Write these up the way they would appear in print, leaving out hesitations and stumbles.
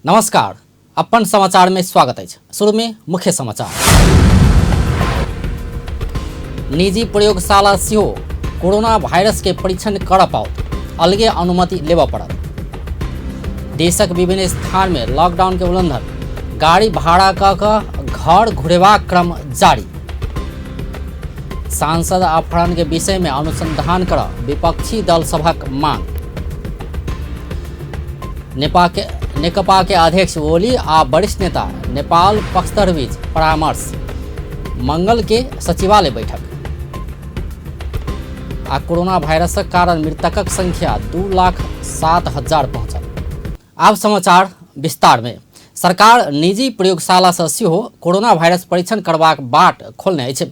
नमस्कार, अपन समाचार में स्वागत है। शुरू में मुख्य समाचार। निजी प्रयोगशाला सिहो कोरोना वायरस के परीक्षण कर पाओ अलगे अनुमति लेव पड़ल। देशक विभिन्न स्थान में लॉकडाउन के उल्लंघन, गाड़ी भाड़ा क घर घुरेवा क्रम जारी। सांसद अपहरण के विषय में अनुसंधान कर विपक्षी दल सभक मांग। नेकपा के अध्यक्ष ओली आ वरिष्ठ नेता नेपाल पक्षधर बीच परामर्श। मंगल के सचिवालय बैठक। आ कोरोना वायरसक कारण मृतकक संख्या 2,07,000 पहुंचल। आब समाचार विस्तार में। सरकार निजी प्रयोगशाला से सेहो कोरोना वायरस परीक्षण करबाक बाट खोलने अछि।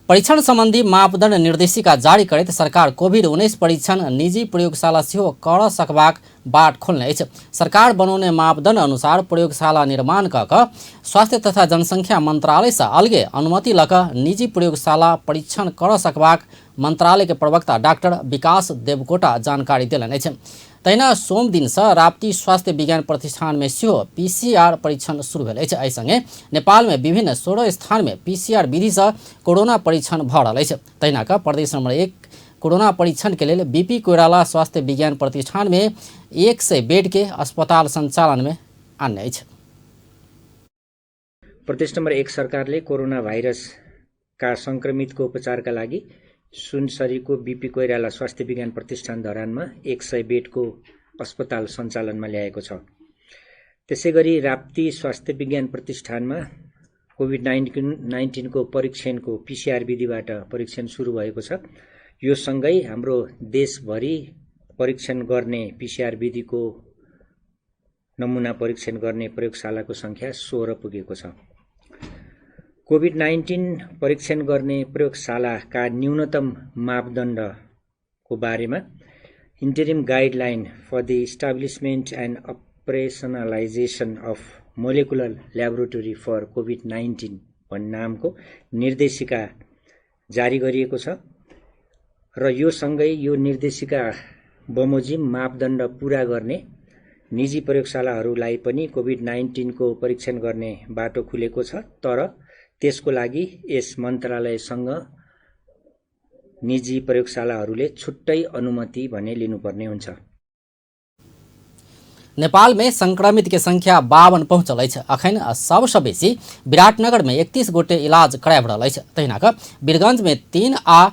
परीक्षण संबंधी मापदंड निर्देशिका जारी करैत सरकार कोविड-19 परीक्षण निजी प्रयोगशाला सेहो कर सकबाक बाट खोलने अछि। सरकार बनौने मापदंड अनुसार प्रयोगशाला निर्माण क स्वास्थ्य तथा जनसंख्या मंत्रालय से अलगे अनुमति लक निजी प्रयोगशाला परीक्षण कर सकबाक मंत्रालय के प्रवक्ता डॉक्टर विकास देवकोटा जानकारी देलनि अछि। तहिना सोम दिन से राप्ती स्वास्थ्य विज्ञान प्रतिष्ठान में सेहो पीसीआर परीक्षण शुरू भेल अछि। एहि संगे नेपाल में विभिन्न 16 स्थान में पीसीआर विधि से कोरोना परीक्षण भ रहल अछि। तहिना क प्रदेश नंबर 1 कोरोना परीक्षण के लिए बीपी कोइराला स्वास्थ्य विज्ञान प्रतिष्ठान में 100 बेड के अस्पताल संचालन में आने अछि। प्रदेश नंबर 1 सरकारले कोरोना भाइरस का संक्रमित को उपचार का लागि सुनसरीको बीपी कोइराला स्वास्थ्य विज्ञान प्रतिष्ठान धरानमा 100 बेडको अस्पताल सञ्चालनमा ल्याएको छ। त्यसैगरी राप्ती स्वास्थ्य विज्ञान प्रतिष्ठानमा कोभिड-19 को परीक्षणको पीसीआर विधिबाट परीक्षण सुरु भएको छ। यो सँगै हाम्रो देशभरि परीक्षण गर्ने पीसीआर विधिको नमुना परीक्षण गर्ने प्रयोगशालाको संख्या 16 पुगेको छ। कोभिड-19 परीक्षण गर्ने प्रयोगशालाका न्यूनतम मापदण्डको बारेमा interim guideline for the establishment and operationalisation of molecular laboratory for COVID भन्ने नामको निर्देशिका जारी गरिएको छ र यो सँगै यो निर्देशिका बमोजिम मापदण्ड पूरा गर्ने निजी प्रयोगशालाहरूलाई पनि कोभिड-19 को परीक्षण गर्ने बाटो खुलेको छ। तर त्यसको लागि यस मन्त्रालयसँग निजी प्रयोगशालाहरूले छुट्टै अनुमति भने लिनुपर्ने हुन्छ। नेपाल में संक्रमित के संख्या 52 पहुंचल अछि। अखन सबसे बेसी विराटनगर में 31 गोटे इलाज कराब रहल अछि। तहिना क वीरगंज में 3 आ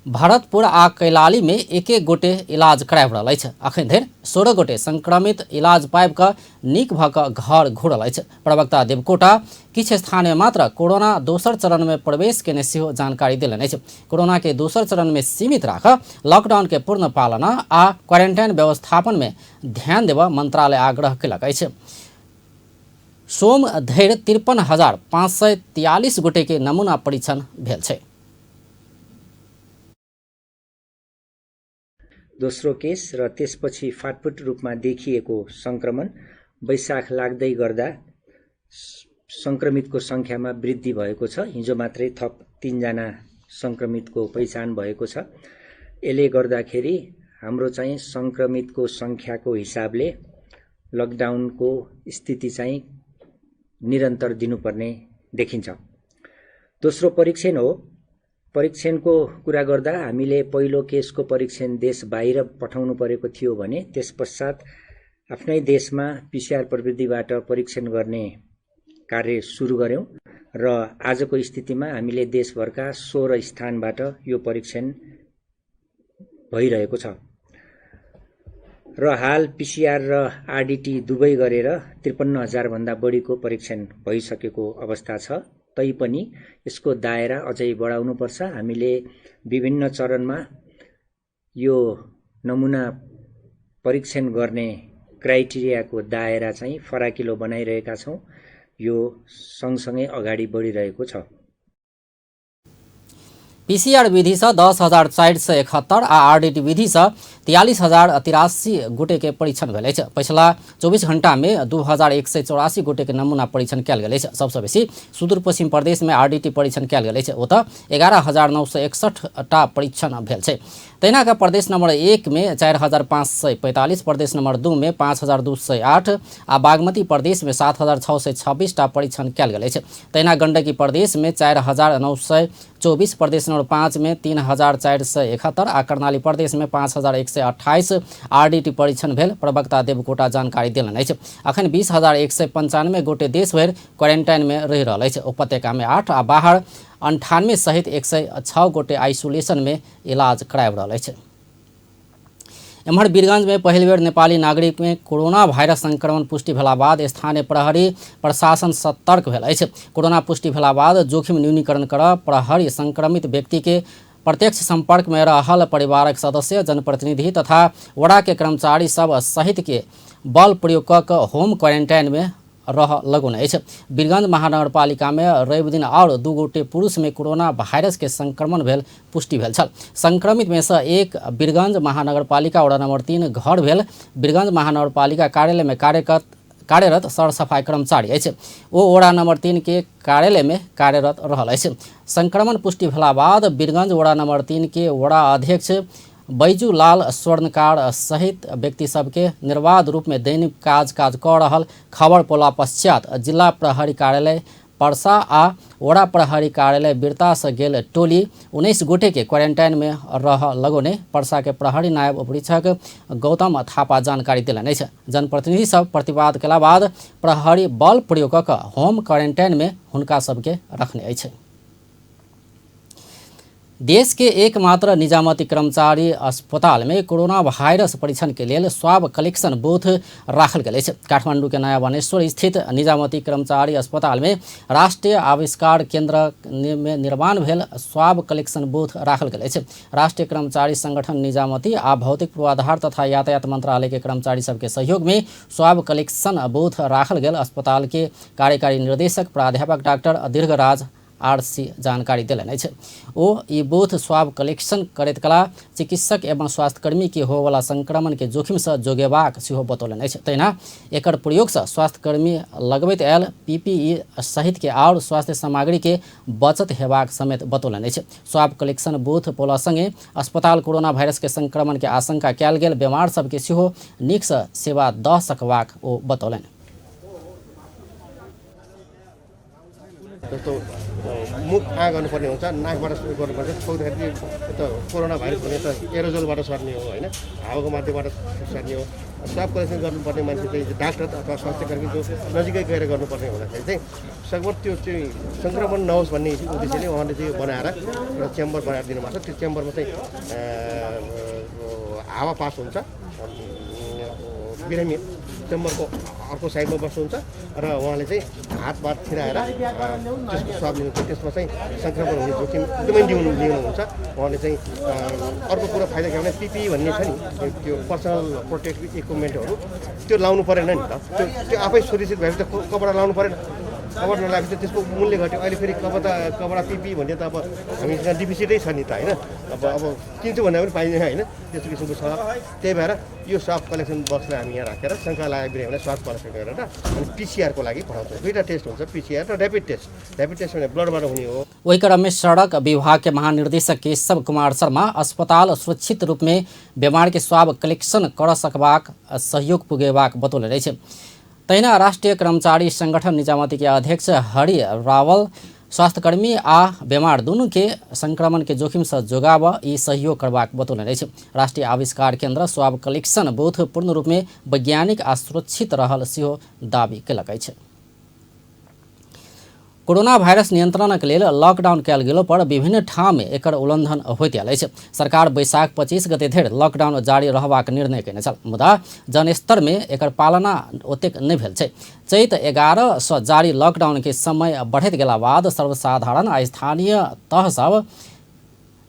भरतपुर आ कैलाली में 1-1 गोटे इलाज कराब रहल अछि। अखन धरि 16 गोटे संक्रमित इलाज पाबि क नीक भ क घर घुरल अछि। प्रवक्ता देवकोटा किछ स्थान में मात्र कोरोना दोसर चरण में प्रवेश केने सेहो जानकारी देलनि अछि। कोरोना के दोसर चरण में सीमित राख लॉकडाउन के पूर्ण पालना आ क्वारेंटाइन व्यवस्थापन में ध्यान देव मंत्रालय आग्रह केलक अछि। सोम धरि 53,543 गोटे के नमूना परीक्षण भेल छै। दोस्रो केस र त्यसपछि फाटफुट रूपमा देखिएको संक्रमण वैशाख लाग्दै गर्दा संक्रमितको संख्यामा वृद्धि भएको छ। हिजो मात्रै थप 3 जना संक्रमितको पहिचान भएको छ। यसले गर्दाखेरि हाम्रो चाहिँ संक्रमितको संख्याको हिसाबले लकडाउनको स्थिति चाहिँ निरन्तर दिनुपर्ने देखिन्छ। दोस्रो परीक्षण हो। परीक्षणको कुरा गर्दा हामीले पहिलो केसको परीक्षण देश बाहिर पठाउनु परेको थियो भने त्यसपश्चात आफ्नै देशमा पीसीआर प्रविधिबाट परीक्षण गर्ने कार्य सुरु गर्यौं र आजको स्थितिमा हामीले देशभरका 16 स्थानबाट यो परीक्षण भइरहेको छ र हाल पीसीआर र आरडीटी दुवै गरेर 53,000 भन्दा बढीको परीक्षण भइसकेको अवस्था छ। तैपनि यसको दायरा अझै बढाउनुपर्छ। हामीले विभिन्न चरणमा यो नमुना परीक्षण गर्ने क्राइटेरियाको दायरा चाहिँ फराकिलो बनाइरहेका छौं। यो सँगसँगै अगाडि बढिरहेको छ। पीसीआर विधि से 10,471 आ आरडीटी विधि से 43,083 गोटे के परीक्षण भेल अछि। पिछला 24 घंटा में 2,184 गोटे के नमूना परीक्षण कयल गेल अछि। सबसे बेसी सुदूर पश्चिम प्रदेश में आरडीटी परीक्षण कयल गेल अछि। ओतऽ 11,961 टा परीक्षण भेल छै। तैना का प्रदेश नंबर 1 में 4,545, प्रदेश नंबर 2 में 5,208 आ बागमती प्रदेश में 7,626 टा परीक्षण कयल गेल अछि। तहिना गंडकी प्रदेश में 4,924, प्रदेश नंबर 5 में 3,471 आ कर्णाली प्रदेश में 5,128 आरडीटी परीक्षण भेल। प्रवक्ता देवकोटा जानकारी देलनि अछि। अखन 20,195 गोटे देश भरि क्वारेंटाइन में रहि रहल अछि। उपत्यका में 8 आ बाहर 98 सहित 106 गोटे आइसोलेशन में इलाज कराबि रहल अछि। एम्हर वीरगंज में पहिल बेर नेपाली नागरिक में कोरोना वायरस संक्रमण पुष्टि भेला बाद स्थानीय प्रहरी प्रशासन सतर्क भेल अछि। कोरोना पुष्टि भेला बाद जोखिम न्यूनीकरण करब प्रहरी संक्रमित व्यक्ति के प्रत्यक्ष संपर्क में रहल परिवारक सदस्य, जनप्रतिनिधि तथा वड़ा के कर्मचारी सब सहित के बल प्रयोग क होम क्वारेंटाइन में रह लगौने अछि। वीरगंज महानगरपालिका में रवि दिन और 2 गोटे पुरुष में कोरोना वायरस के संक्रमण भेल पुष्टि भेल छल। संक्रमित में से एक वीरगंज महानगरपालिका वड़ा नंबर 3 घर भेल। वीरगंज महानगरपालिका कार्यालय में कार्यरत सर सफाई कर्मचारी अछि। ओ वड़ा नंबर 3 के कार्यालय में कार्यरत रहल अछि। संक्रमण पुष्टि भेला बाद वीरगंज वड़ा नंबर 3 के वड़ा अध्यक्ष बैजू लाल स्वर्णकार सहित व्यक्ति सबके निर्बाध रूप में दैनिक काज कऽ रहल खबर पोला पश्चात जिला प्रहरी कार्यालय परसा आ वड़ा प्रहरी कार्यालय बिरता से गेल टोली 19 गोटे के क्वारेंटाइन में रह लगौने परसा के प्रहरी नायब उपरीक्षक गौतम थापा जानकारी देलनि अछि। जनप्रतिनिधि सब प्रतिवाद केला बाद प्रहरी बल प्रयोग कऽ होम क्वारेंटाइन में हुनका सबके रखने अछि। देश के एकमात्र निजामती कर्मचारी अस्पताल में कोरोना वायरस परीक्षण के लिए स्वाब कलेक्शन बूथ राखल गेल अछि। काठमांडू के नया बनेश्वर स्थित निजामती कर्मचारी अस्पताल में राष्ट्रीय आविष्कार केंद्र में निर्माण भेल स्वाब कलेक्शन बूथ राखल गेल अछि। राष्ट्रीय कर्मचारी संगठन निजामती आ भौतिक पूर्वाधार तथा यातायात मंत्रालय के कर्मचारी सबके सहयोग में स्वाब कलेक्शन बूथ राखल गेल। अस्पताल के कार्यकारी निर्देशक प्राध्यापक डॉक्टर दीर्घराज आरसी जानकारी देलनि अछि। ओ ई बूथ स्वाब कलेक्शन करैत कला चिकित्सक एवं स्वास्थ्यकर्मी के होवला संक्रमण के जोखिम से जोगेबाक सेहो बतौलनि अछि। तहिना एकर प्रयोग से स्वास्थ्यकर्मी लगबैत आयल पीपीई सहित के और स्वास्थ्य सामग्री के बचत हेबाक समेत बतौलनि अछि। स्वाब कलेक्शन बूथ पोला संगे अस्पताल कोरोना वायरस के संक्रमण के आशंका कयल गेल बीमार सबके सेहो नीक से सेवा दऽ सकबाक ओ बतौलनि। मुख आ गर्नुपर्ने हुन्छ, नाकबाट गर्नुपर्छ। छोड्दाखेरि त कोरोना भाइरस भने त एरोजोलबाट सर्ने हो होइन, हावाको माध्यमबाट सर्ने हो। स्वाब कलेक्सन गर्नुपर्ने मान्छे चाहिँ डाक्टर अथवा स्वास्थ्यकर्मी जो नजिकै गएर गर्नुपर्ने हुँदाखेरि चाहिँ सकभर त्यो चाहिँ सङ्क्रमण नहोस् भन्ने उद्देश्यले उहाँले चाहिँ बनाएर एउटा चेम्बर बनाएर दिनुभएको छ। त्यो चेम्बरमा चाहिँ हावा पास हुन्छ। बिरामी चेम्बरको अर्को साइडमा बस्नुहुन्छ र उहाँले चाहिँ हातबाट छिराएर त्यसको स्वाब लिनुहुन्छ। त्यसमा चाहिँ सङ्क्रमण हुने जोखिम एकदमै लिनुहुन्छ। उहाँले चाहिँ अर्को कुरो फाइदा के भने पिपी भन्ने छ नि, त्यो पर्सनल प्रोटेक्टिभ इक्विपमेन्टहरू त्यो लाउनु परेन नि त। त्यो आफै सुरक्षित भएपछि त कपडा लाउनु परेन। कपडा नलागेपछि त्यसको मूल्य घट्यो। अहिले फेरि कपडा पिपी भन्ने त अब हामीसँग डिफिसिटै छ नि त होइन। अब किन्छु भन्दा पनि पाइँदैन होइन, त्यस्तो किसिमको छ। त्यही भएर यो स्वाब कलेक्सन बक्सलाई हामी यहाँ राखेर शङ्का लागेको बिरामीलाई स्वाब कलेक्सन गरेर अनि पिसिआरको लागि पठाउँछौँ। 2टा टेस्ट हुन्छ, पिसिआर र ऱ्यापिड टेस्ट। ऱ्यापिड टेस्ट भने ब्लडबाट हुने हो। वही क्रम में सड़क विभाग के महानिर्देशक केशव कुमार शर्मा अस्पताल सुरक्षित रूप में बीमार के स्वाब कलेक्शन कर सकबाक सहयोग पुगेबाक बतौलनि अछि। तहिना राष्ट्रीय कर्मचारी संगठन निजामती के अध्यक्ष हरि रावल स्वास्थ्यकर्मी आ बीमार दुनू के संक्रमण के जोखिम से जोगाब ई सहयोग करबाक बतौलनि अछि। राष्ट्रीय आविष्कार केंद्र स्वाब कलेक्शन बूथ पूर्ण रूप में वैज्ञानिक आ सुरक्षित रहल सेहो दावी केलक अछि। कोरोना वायरस नियंत्रण के लिए लॉकडाउन कयल गेलो पर विभिन्न ठाम में एकर उल्लंघन होइत आयल अछि। सरकार बैसाख 25 गते धरि लॉकडाउन जारी रहबाक निर्णय केने छल, मुदा जनस्तर में एकर पालना ओतेक नहि भेल छै। चैत 11 से जारी लॉकडाउन के समय बढ़ैत गेला बाद सर्वसाधारण आ स्थानीय तह सब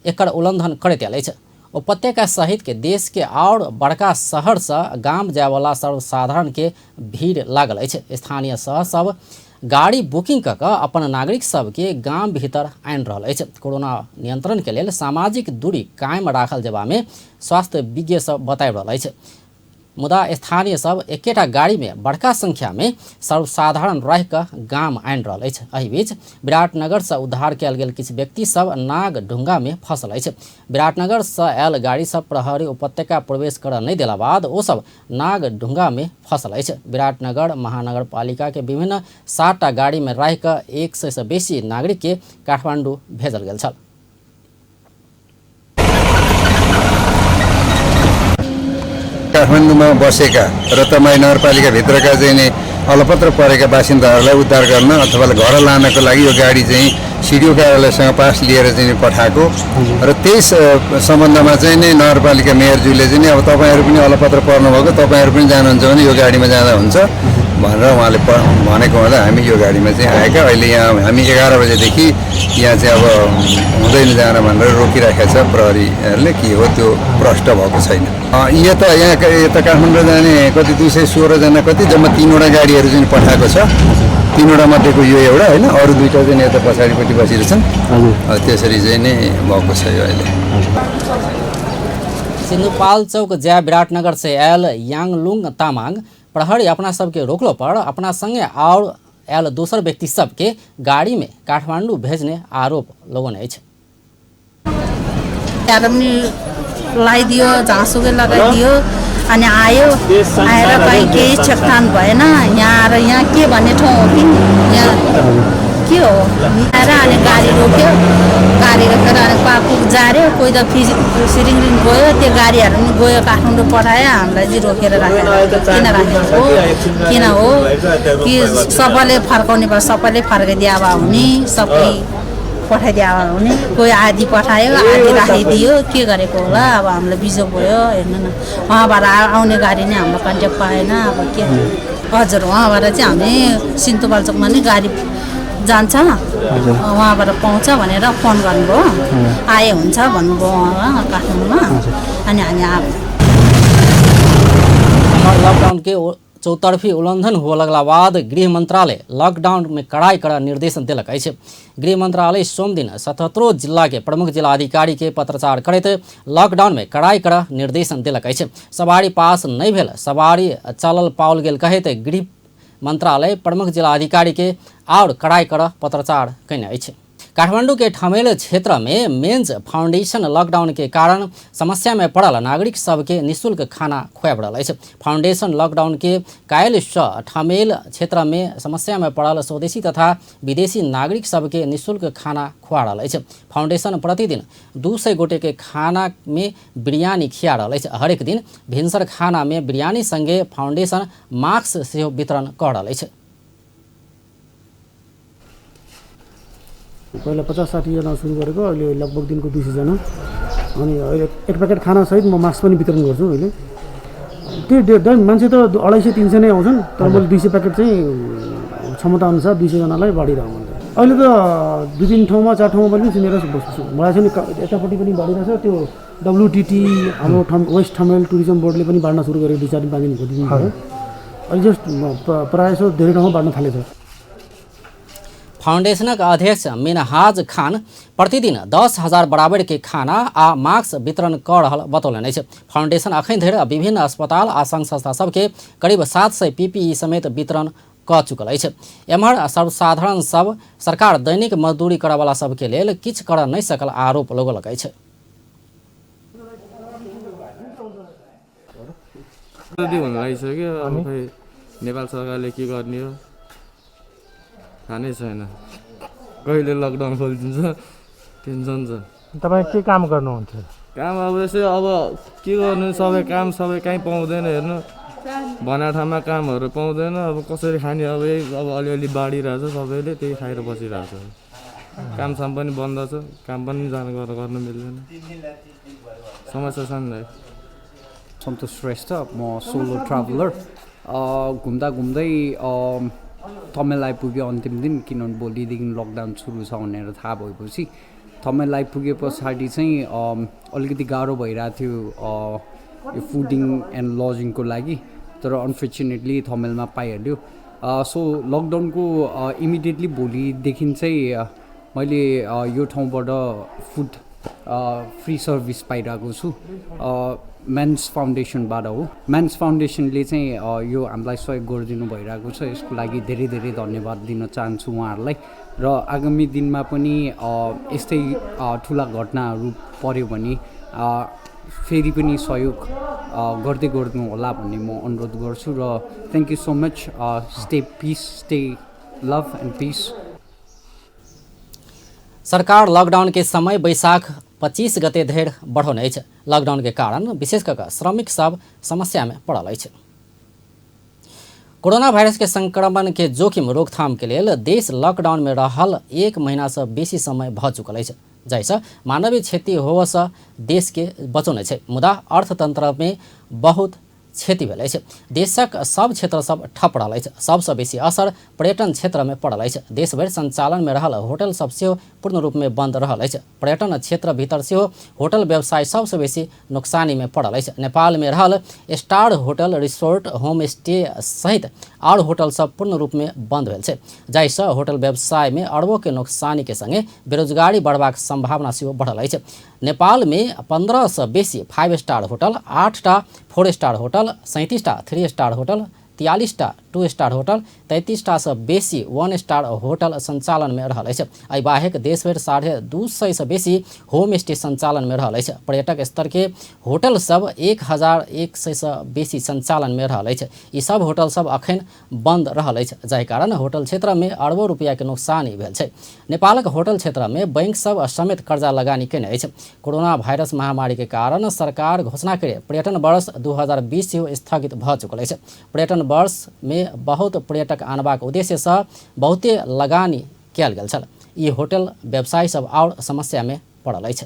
एकर उल्लंघन करैत आयल अछि। उपत्यका सहित के देश के और बड़का शहर से गाम जाय वाला सर्वसाधारण के भीड़ लागल अछि। स्थानीय शहर सब गाड़ी बुकिंग कऽ अपन नागरिक सबके गाम भीतर आनि रहल अछि। कोरोना नियंत्रण के लेल सामाजिक दूरी कायम राखल जेबा में स्वास्थ्य विज्ञ सब बताबि रहल अछि। मुदा स्थानीय सब एकेटा गाड़ी में बड़का संख्या में सर्वसाधारण रह कऽ गाम आनि रहल अछि। एहि बीच विराटनगर से उद्धार कयल गेल किछु व्यक्ति सब नाग ढुंगा में फंसल अछि। विराटनगर से आयल गाड़ी सब प्रहरी उपत्यका प्रवेश करऽ नहि देला बाद ओ सब नाग ढुंगा में फंसल अछि। विराटनगर महानगर पालिका के विभिन्न 7टा गाड़ी में रह कऽ 100 से बेसी नागरिक के काठमाडौँ भेजल गेल छल। काठमाडौँमा बसेका र तमाई नगरपालिकाभित्रका चाहिँ नि अलपत्र परेका बासिन्दाहरूलाई उद्धार गर्न अथवा घर लानको लागि यो गाडी चाहिँ सिडिओ कार्यालयसँग पास लिएर चाहिँ पठाएको र त्यही सम्बन्धमा चाहिँ नि नगरपालिका मेयरज्यूले चाहिँ अब तपाईँहरू पनि अलपत्र पर्नुभएको, तपाईँहरू पनि जानुहुन्छ भने यो गाडीमा जाँदा हुन्छ भनेर उहाँले भनेको हुँदा हामी यो गाडीमा चाहिँ आएका। अहिले यहाँ हामी 11 बजेदेखि यहाँ चाहिँ अब हुँदैन जान भनेर रोकिराखेको छ प्रहरीहरूले। के हो त्यो प्रष्ट भएको छैन। यता काठमाडौँ जाने कति 216 जना कति जम्मा 3वटा गाडीहरू चाहिँ पठाएको छ। 3वटा मध्येको यो एउटा होइन, अरू 2टा चाहिँ यता पछाडिपट्टि बसिरहेछन्। त्यसरी चाहिँ नै भएको छ यो अहिले। सिन्धुपाल्चोक जय विराटनगर से आयल यांगलुंग तामाङ प्रहरी अपना सबके रोकलो पर अपना संगे और आयल दोसर व्यक्ति सबके गाड़ी में काठमाडौँ भेजने आरोप लोगों ने अछि। लगाइदियो, झाँसुकै लगाइदियो अनि आयो, आएर कहीँ केही छेकथान भएन। यहाँ आएर यहाँ के भन्ने ठाउँ हो कि यहाँ के हो आएर अनि गाडी रोक्यो। गाडी रोकेर अनि पापुक जार्यो, कोही त सिरिङरिङ गयो। त्यो गाडीहरू पनि गयो काठमाडौँ पठायो। हामीलाई चाहिँ रोकेर राखेर किन राखेको हो, किन हो कि सबैले फर्काउने भयो, सबैले फर्काइदिया भए हुने, सबै पठाइदिया भए हुने। कोही आधी पठायो, आधी राखिदियो, के गरेको होला। अब हामीलाई बिजोग भयो। हेर्नु न, उहाँबाट आउने गाडी नै हाम्रो कन्ट्याक्ट पाएन। अब के हजुर, उहाँबाट चाहिँ हामी सिन्धुपाल्चोकमा नै गाडी जान्छ, उहाँबाट पाउँछ भनेर फोन गर्नुभयो। आए हुन्छ भन्नुभयो उहाँ काठमाडौँमा। अनि हामी आएको। लॉकडाउन के चौतरफी उल्लंघन हुआ लगला बाद गृह मंत्रालय लॉकडाउन में कड़ाई कड़ा निर्देशन दिलक अछि। गृह मंत्रालय सोम दिन 77 जिला के प्रमुख जिलाधिकारी के पत्रचार करैत लॉकडाउन में कड़ाई कड़ा निर्देशन दिलक अछि। सवारी पास नहीं भेल सवारी चलल पाओल गेल कहैत गृह मंत्रालय प्रमुख जिलाधिकारी के और कड़ाई कड़ा पत्रचार कयने अछि। काठमाडौँ के ठमेल क्षेत्र में मेन्स फाउंडेशन लॉकडाउन के कारण समस्या में पड़ल नागरिक सबके निःशुल्क खाना खुआब रहल अछि। फाउंडेशन लॉकडाउन के काल्हि सँ ठमेल क्षेत्र में समस्या में पड़ल स्वदेशी तथा विदेशी नागरिक सबके निःशुल्क खाना खुआ रहल अछि। फाउंडेशन प्रतिदिन 200 गोटे के खाना में बिरयानी खिया रहल अछि। हरेक दिन भिनसर खाना में बिरयानी संगे फाउंडेशन मास्क सेहो वितरण कऽ रहल अछि। पहिला 50-60 जना सुरु गरेको, अहिले लगभग दिनको 200 जना। अनि अहिले एक प्याकेट खाना सहित म मास्क पनि वितरण गर्छु। अहिले त्यो मान्छे त 250-300 नै आउँछन्, तर मैले 200 प्याकेट चाहिँ क्षमता अनुसार 200 जनालाई बाँडिरहेको हुन्छ। अहिले त 2-3 ठाउँमा 4 ठाउँमा पनि सुनेर बस्छु। मलाई चाहिँ यतापट्टि पनि बाँडिरहेछ। त्यो WTT हाम्रो वेस्ट ठमेल टुरिज्म बोर्डले पनि बाँड्न सुरु गरेको 2-4 दिन भयो। अहिले जस्ट प्रायः जस्तो धेरै ठाउँमा बाँड्न थालेछ। फाउंडेशन अध्यक्ष मिनहाज खान प्रतिदिन 10,000 बराबर के खाना आ मास्क वितरण कर रहल बतौलन अछि। फाउंडेशन अखन धरि विभिन्न अस्पताल आ संघ संस्था सबके करीब 700 PPE समेत वितरण कऽ चुकल अछि। एम्हर सर्वसाधारण सब सरकार दैनिक मजदूरी करय वाला सबके लेल किछु कर नहि सकल आरोप लगौलक अछि। नेपाल सरकारले के गर्ने हो थाहै छैन। कहिले लकडाउन खोलिदिन्छ टेन्सन छ। तपाईँ के काम गर्नुहुन्थ्यो? काम अब यसो अब के गर्नु, सबै काम सबै कहीँ पाउँदैन। हेर्नु भना ठाउँमा कामहरू पाउँदैन। अब कसरी खाने, अब अब अलिअलि बाँडिरहेछ, सबैले त्यही खाएर बसिरहेछ। काम साम पनि बन्द छ, काम पनि गर्न मिल्दैन। समस्या छ नि। सन्तोष श्रेष्ठ, म सोलो ट्राभलर। घुम्दा घुम्दै थमेल आइपुग्यो अन्तिम दिन, किनभने भोलिदेखि लकडाउन सुरु छ भनेर थाहा भएपछि। थमेल आइपुगे पछाडि चाहिँ अलिकति गाह्रो भइरहेको थियो यो फुडिङ एन्ड लजिङको लागि, तर अनफर्चुनेटली थमेलमा पाइहाल्यो। सो लकडाउनको इमिडिएटली भोलिदेखि चाहिँ मैले यो ठाउँबाट फुड फ्री सर्भिस पाइरहेको छु मेन्स फाउन्डेसनबाट हो। मेन्स फाउन्डेसनले चाहिँ यो हामीलाई सहयोग गरिदिनु भइरहेको छ, यसको लागि धेरै धेरै धन्यवाद दिन चाहन्छु उहाँहरूलाई। र आगामी दिनमा पनि यस्तै ठुला घटनाहरू पर्यो भने फेरि पनि सहयोग गर्दै गर्नु होला भन्ने म अनुरोध गर्छु। र thank you so much. Stay peace, stay love and peace. सरकार लॉकडाउन के समय बैशाख 25 गते धरि बढ़ौने अछि। लॉकडाउन के कारण विशेष कऽ श्रमिक सब समस्या में पड़ल अछि। कोरोना वायरस के संक्रमण के जोखिम रोकथाम के लेल देश लॉकडाउन में रहल 1 महीना से बेसी समय भ चुकल अछि, जाहिसँ मानवीय क्षति होबसँ देश के बचौने छै। मुदा अर्थतंत्र में बहुत क्षति भेल अछि। देशक सब क्षेत्र सब ठप रहल अछि। सबसँ बेसी असर पर्यटन क्षेत्र में पड़ल अछि। देशभरि संचालन में रहल होटल सब सेहो पूर्ण रूप में बंद रहल अछि। पर्यटन क्षेत्र भीतर सेहो होटल व्यवसाय सबसँ बेसी नुकसानी में पड़ल अछि। नेपाल में रहल star hotel, resort, home stay सहित और होटल सब पूर्ण रूप में बंद भेल छै, जाहिसँ होटल व्यवसाय में अरबों के नुकसानी के संगे बेरोजगारी बढ़बाक संभावना सेहो बढ़ल अछि। नेपाल में 15 से बेसी 5 स्टार होटल, 8 टा 4 स्टार होटल, 37 टा 3 स्टार होटल, 43 टा 2 स्टार होटल, 33 टा से बेसी 1 स्टार होटल संचालन में रहल अछि। एहि बाहेक देशभर 250 से बेसी होम स्टे संचालन में रहल अछि। पर्यटक स्तर के होटल सब 1100 से बेसी संचालन में रहल अछि। ई सब होटल सब अखन बंद रहल अछि, जाहि कारण होटल क्षेत्र में अरबों रुपया के नुकसानी भेल छै। नेपालक होटल क्षेत्र में बैंक सब समेत कर्जा लगानी केने अछि। कोरोना वायरस महामारी के कारण सरकार घोषणा करे पर्यटन वर्ष 2020 सेहो स्थगित भ चुकल अछि। पर्यटन वर्ष में बहुत पर्यटक आनबाक उद्देश्य से बहुते लगानी कयल गेल छल। ई होटल व्यवसाय सब और समस्या में पड़ल अछि।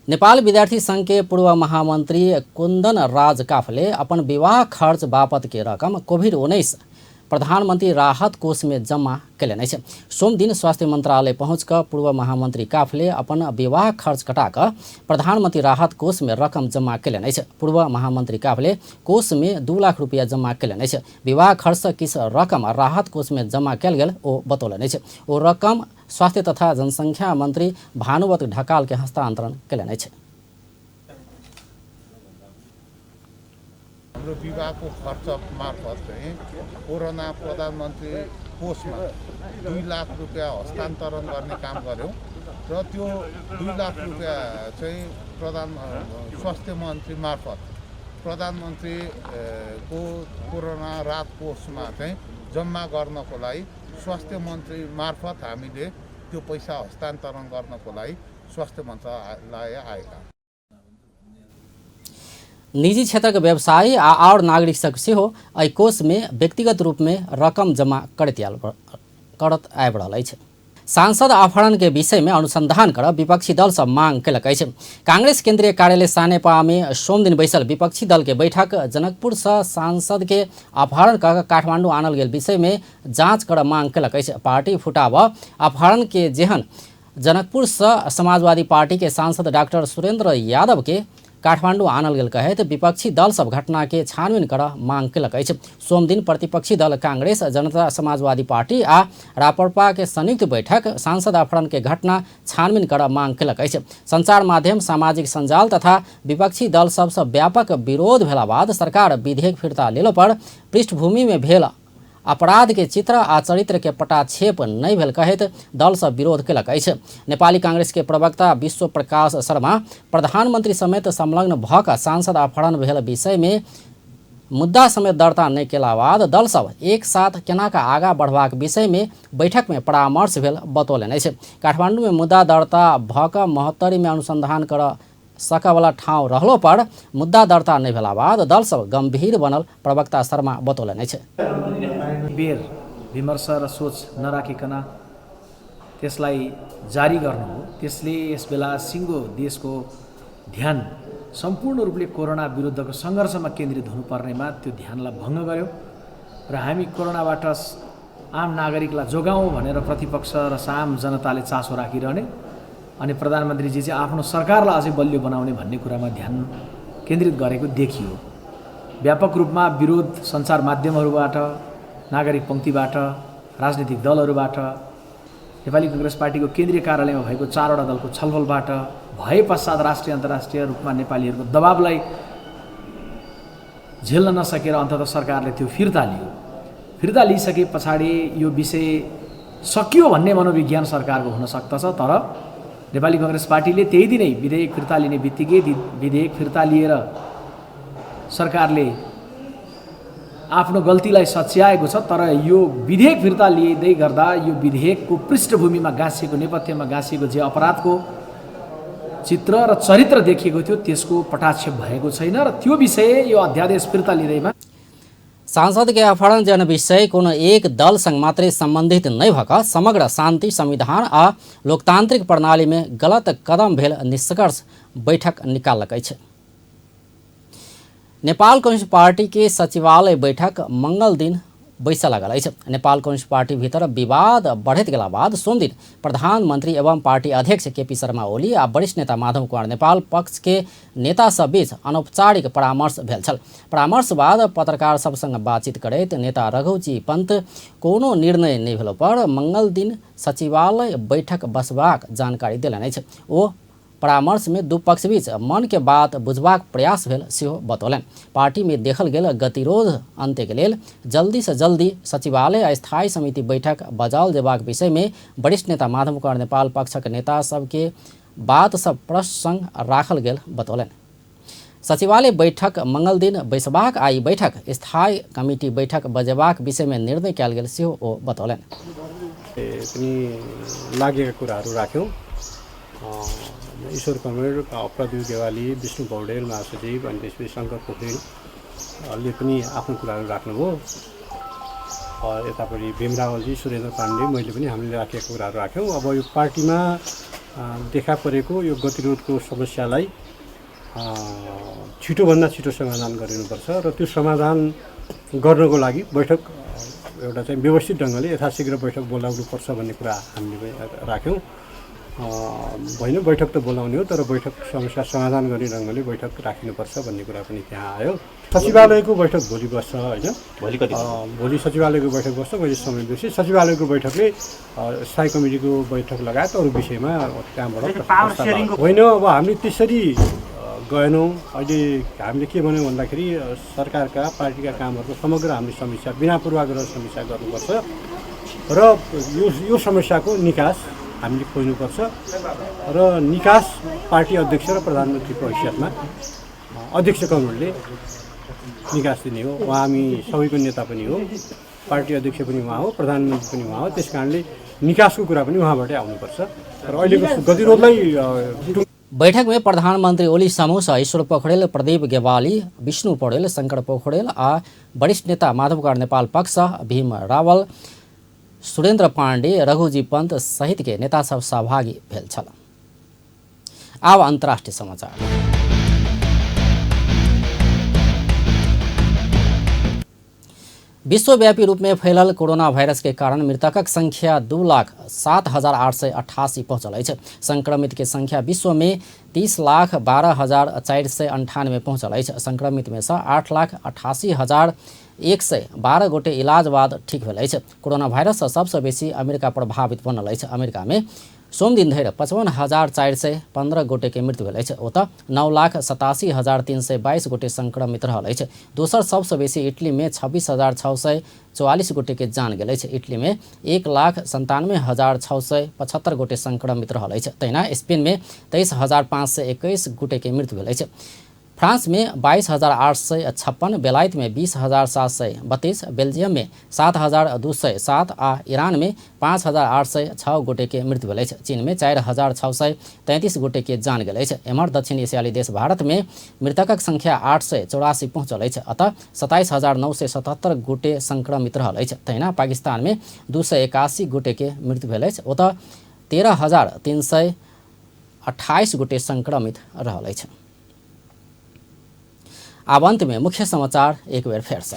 नेपाल विद्यार्थी संघ के पूर्व महामंत्री कुंदन राज काफले अपन विवाह खर्च बापत के रकम कोभिड-19 प्रधानमंत्री राहत कोष में जमा कयलनि अछि। सोम दिन स्वास्थ्य मंत्रालय पहुंचकर पूर्व महामंत्री काफले अपन विवाह खर्च कटाकर प्रधानमंत्री राहत कोष में रकम जमा कयलनि अछि। पूर्व महामंत्री काफले कोष में 2 लाख रुपया जमा कयलनि अछि। विवाह खर्च से किस रकम राहत कोष में जमा कयल गेल ओ बतौलनि अछि। ओ रकम स्वास्थ्य तथा जनसंख्या मंत्री भानुवत ढकाल के हस्तांतरण कयलनि अछि। हाम्रो विवाहको खर्च मार्फत चाहिँ कोरोना प्रधानमन्त्री कोषमा 2 लाख रुपैयाँ हस्तान्तरण गर्ने काम गर्यौँ र त्यो 2 लाख रुपैयाँ चाहिँ स्वास्थ्य मन्त्री मार्फत प्रधानमन्त्री को कोरोना राहत कोषमा चाहिँ जम्मा गर्नको लागि स्वास्थ्य मन्त्री मार्फत हामीले त्यो पैसा हस्तान्तरण गर्नको लागि स्वास्थ्य मन्त्रालय आएका। निजी क्षेत्र के व्यवसायी और नागरिक सब सेहो एहि कोष में व्यक्तिगत रूप में रकम जमा करत आबि रहल अछि। सांसद अपहरण के विषय में अनुसंधान कर विपक्षी दल सब मांग कयलक अछि। कांग्रेस केंद्रीय कार्यालय सानेपा में सोम दिन बैसल विपक्षी दल के बैठक जनकपुर से सांसद के अपहरण कर काठमांडू आनल गेल विषय में जांच कर मांग कयलक अछि। पार्टी फुटाव अपहरण के जेहन जनकपुर से समाजवादी पार्टी के सांसद डॉक्टर सुरेंद्र यादव के काठमांडू आनल गेल कहैत विपक्षी दल सब घटना के छानबीन कर मांग कयलक अछि। सोम दिन प्रतिपक्षी दल कांग्रेस, जनता समाजवादी पार्टी आ राप्रपा के संयुक्त बैठक सांसद अपहरण के घटना छानबीन कर मांग कयलक अछि। संचार माध्यम, सामाजिक संजाल तथा विपक्षी दल सबसँ व्यापक विरोध भेला बाद सरकार विधेयक फिर्ता लेला पर पृष्ठभूमि में भेल अपराध के चित्र आ चरित्र के पटाक्षेप नहीं भेल कहैत दल सब विरोध कयलक अछि। नेपाली कांग्रेस के प्रवक्ता विश्व प्रकाश शर्मा प्रधानमंत्री समेत संलग्न भऽ कऽ सांसद अपहरण भेल विषय में मुद्दा समेत दर्ता नहीं केला बाद दल सब एक साथ केना कऽ आगा बढ़बाक विषय में बैठक में परामर्श भेल बतौलनि अछि। काठमांडू में मुद्दा दर्ता भऽ कऽ महोत्तरी में अनुसंधान कर सकयवला ठाउँ रहलो पर मुद्दा दर्ता नहीं भेला बाद दल सब गंभीर बनल प्रवक्ता शर्मा बतौलनि अछि। बेर विमर्श र सोच नराखिकन त्यसलाई जारी गर्नु हो। त्यसले यस बेला सिङ्गो देशको ध्यान सम्पूर्ण रूपले कोरोना विरुद्धको सङ्घर्षमा केन्द्रित हुनुपर्नेमा त्यो ध्यानलाई भङ्ग गर्यो र हामी कोरोनाबाट आम नागरिकलाई जोगाउँ भनेर प्रतिपक्ष र आम जनताले चासो राखिरहने अनि प्रधानमन्त्रीजी चाहिँ आफ्नो सरकारलाई अझै बलियो बनाउने भन्ने कुरामा ध्यान केन्द्रित गरेको देखियो। व्यापक रूपमा विरोध सञ्चार माध्यमहरूबाट, नागरिक पङ्क्तिबाट, राजनीतिक दलहरूबाट नेपाली काङ्ग्रेस पार्टीको केन्द्रीय कार्यालयमा भएको 4वटा दलको छलफलबाट भए पश्चात राष्ट्रिय अन्तर्राष्ट्रिय रूपमा नेपालीहरूको दबावलाई झेल्न नसकेर अन्ततः सरकारले त्यो फिर्ता लियो। फिर्ता लिइसके पछाडि यो विषय सकियो भन्ने मनोविज्ञान सरकारको हुन सक्दछ, तर नेपाली काङ्ग्रेस पार्टीले त्यही दिनै विधेयक फिर्ता लिने बित्तिकै विधेयक फिर्ता लिएर सरकारले आफ्नो गल्तीलाई सच्याएको छ। तर यो विधेयक फिर्ता लिँदै गर्दा यो विधेयकको पृष्ठभूमिमा गाँसिएको, नेपथ्यमा गाँसिएको जे अपराधको चित्र र चरित्र देखिएको थियो त्यसको पटाक्षेप भएको छैन र त्यो विषय यो अध्यादेश फिर्ता लिँदैमा सांसद के अपहरण जन विषय कोनो एक दलसँग मात्रै सम्बन्धित नै भएका समग्र शान्ति संविधान आ लोकतान्त्रिक प्रणाली में गलत कदम भेल निष्कर्ष बैठक निकालकै छ। नेपाल कम्युनिस्ट पार्टी के सचिवालय बैठक मंगल दिन बैसा लागल अछि। नेपाल कम्युनिस्ट पार्टी भीतर विवाद बढ़त गेला बाद सोम दिन प्रधानमंत्री एवं पार्टी अध्यक्ष केपी शर्मा ओली आ वरिष्ठ नेता माधव कुमार नेपाल पक्ष के नेता सब बीच अनौपचारिक परामर्श भेल छल। परामर्श बाद पत्रकार सबसँग बातचीत करैत नेता रघुजी पंत कोनो निर्णय नहि भेला पर मंगल दिन सचिवालय बैठक बसबाक जानकारी देलनि अछि। ओ परामर्श में दू पक्ष बीच मन के बात बुझबाक प्रयास भेल सेहो बतौलनि। पार्टी में देखल गेल गतिरोध अंत्य के लेल जल्दी से जल्दी सचिवालय स्थायी समिति बैठक बजाओल जेबाक विषय में वरिष्ठ नेता माधव कुमार नेपाल पक्षक नेता सबके बात सब प्रसंग राखल गेल बतौलनि। सचिवालय बैठक मंगल दिन बैसबाक आई बैठक स्थायी कमिटी बैठक बजेबाक विषय में निर्णय कयल गेल सेहो ओ बतौलनि। लागेका कुराहरू राख्यौं। ईश्वर कमरेड, प्रदीप गेवाली, विष्णु पौडेल महासचिव अनि त्यसपछि शङ्कर पोखरेलले पनि आफ्नो कुराहरू राख्नुभयो। यतापट्टि भीमरावलजी, सुरेन्द्र पाण्डे, मैले पनि हामीले राखेका कुराहरू राख्यौँ। अब यो पार्टीमा देखा परेको यो गतिरोधको समस्यालाई छिटोभन्दा छिटो समाधान गरिनुपर्छ र त्यो समाधान गर्नको लागि बैठक एउटा चाहिँ व्यवस्थित ढङ्गले यथाशीघ्र बैठक बोलाउनुपर्छ भन्ने कुरा हामीले राख्यौँ। होइन बैठक त बोलाउने हो, तर बैठक समस्या समाधान गर्ने ढङ्गले बैठक राखिनुपर्छ भन्ने कुरा पनि त्यहाँ आयो। सचिवालयको बैठक भोलि बस्छ, होइन भोलि सचिवालयको बैठक बस्छ। मैले समय बिर्सेँ। सचिवालयको बैठकले स्थायी कमिटीको बैठक लगायत अरू विषयमा त्यहाँबाट होइन। अब हामीले त्यसरी गएनौँ। अहिले हामीले के भन्यौँ भन्दाखेरि सरकारका पार्टीका कामहरूको समग्र हामीले समीक्षा बिना पूर्वाग्रह समीक्षा गर्नुपर्छ र यो समस्याको निकास हामीले खोज्नुपर्छ र निकास पार्टी अध्यक्ष र प्रधानमन्त्रीको हैसियतमा अध्यक्ष कमरेडले निकास दिने हो। उहाँ हामी सबैको नेता पनि हो, पार्टी अध्यक्ष पनि उहाँ हो, प्रधानमन्त्री पनि उहाँ हो। त्यस कारणले निकासको कुरा पनि उहाँबाटै आउनुपर्छ र अहिलेको गतिरोधलाई। बैठक में प्रधानमंत्री ओली समूह ईश्वर पोखरेल, प्रदीप गेवाली, विष्णु पौडेल, शंकर पोखरेल आ वरिष्ठ नेता माधव कुमार नेपाल पक्ष भीम रावल, सुरेन्द्र पाण्डे, रघुजी पंत सहित के नेता सब सहभागी भेल छल। आब अंतर्राष्ट्रीय समाचार। विश्वव्यापी रूप में फैलल कोरोना वायरस के कारण मृतकक संख्या 2,07,888 पहुंचल है। संक्रमित के संख्या विश्व में 30,12,498 पहुंचल है। संक्रमित में से 8,88,112 गोटे इलाज बाद ठीक भेल है। कोरोना वायरस से सबसे बेसी अमेरिका प्रभावित बनल है। अमेरिका में सोम दिन धरि 55,415 गोटे के मृत्यु भेल है। ओतऽ 9,87,322 गोटे संक्रमित रहल है। दोसर सबसे बेसी इटली में 26,644 गोटे के जान गेल है। इटली में 1,97,675 गोटे संक्रमित रहल है। तहिना स्पेन में 23,521 गोटे के मृत्यु भेल है। फ्रांस में 22,856, बेलायत में 20,732, बेल्जियम में 7,207 आ ईरान में 5,806 गोटे के मृत्यु भेल है। चीन में 4,633 गोटे के जान गेल है। एम्हर दक्षिण एशियाली देश भारत में मृतकक संख्या 884 पहुंचल है। अतः 27,977 गोटे संक्रमित रहल है। तहिना पाकिस्तान में 281 गोटे के मृत्यु भेल है। ओतऽ 13,328 गोटे संक्रमित रहल है। अब अंत में मुख्य समाचार एक बेर फिर से।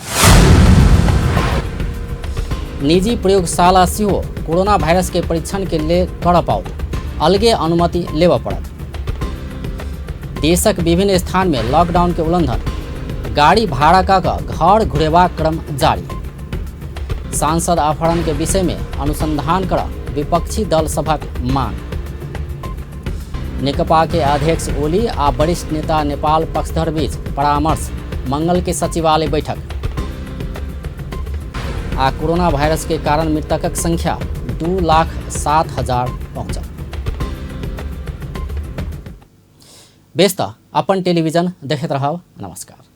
निजी प्रयोगशाला सेहो कोरोना वायरस के परीक्षण के लिए कर पाओ अलगे अनुमति लेव पड़त। देशक विभिन्न स्थान में लॉकडाउन के उल्लंघन, गाड़ी भाड़ा का घर घुरेबाक क्रम जारी। सांसद अपहरण के विषय में अनुसंधान कर विपक्षी दल सभक मांग। नेकपा के अध्यक्ष ओली आ वरिष्ठ नेता नेपाल पक्षधर बीच परामर्श, मंगल के सचिवालय बैठक। आ कोरोना वायरस के कारण मृतकक संख्या 2,07,000 पहुंचल। बेस त अपन टेलीविजन देखैत रहब। नमस्कार।